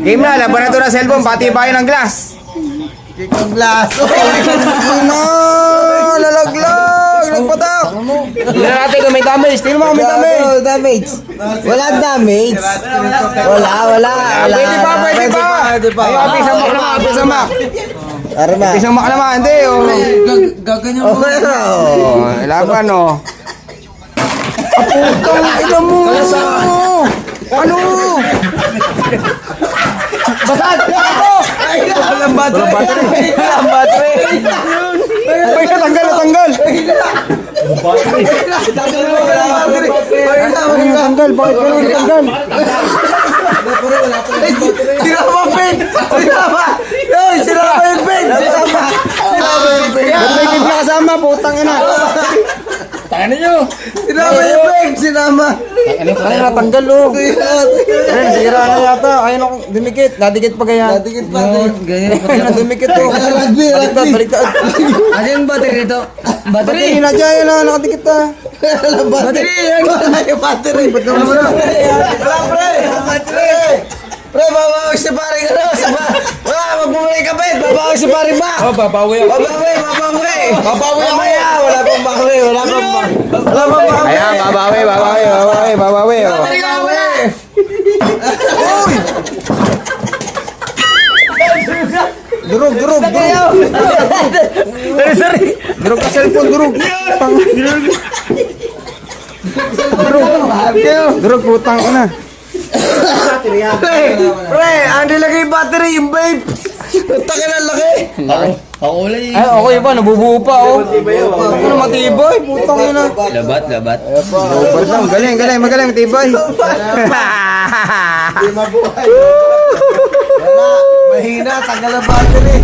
Game na, laban na ito ng cellphone, pati bayan ng glass. Kikang glass. Ano? Lalaglag! Nagpatak! Tingnan natin kung may damage. Tingnan mo kung may damage. Damage. Wala damage. Wala. Pwede pa. Ay, pisang mak naman, pisang mak. Arma. Pisang mak naman, hindi. Gaganyan mo. Laban, oh. Putang ina mo! Ano? Basad! Ako! Walang battery. Ay, natanggal! Natanggal, bakit ka nang natanggal? Sinama yung pen. Ba't may game na kasama? Putang ina! Sinama. Ay, natanggal, oh. Ay, sira na yata. Ayun ako, dumikit. Nadikit pa ganyan. Ayun, dumikit, oh. Baliktad. Ano yung battery nito? Battery na dyan, yun, nakadikit na. Battery. Ba't naman na? Pre, babawag si pare ka na. Wala, magbumuli ka pa. Babawag si pare ba? Oh, babawi ako. Babawi ako ya. Wala pang bakli. Ayan, babawi, oh. Uy! Durog. Sorry. Durog ka cellphone, durog. Durog, putang ina. Pre, ang nilagay battery, yung vape. Takin ang laki. Pakulay. Ay, okay pa, nabubuo pa, oh. Ano, matibay, putang ina. Labat. Over lang, galing, magaling, matibay. Mahina, tagal ang battery.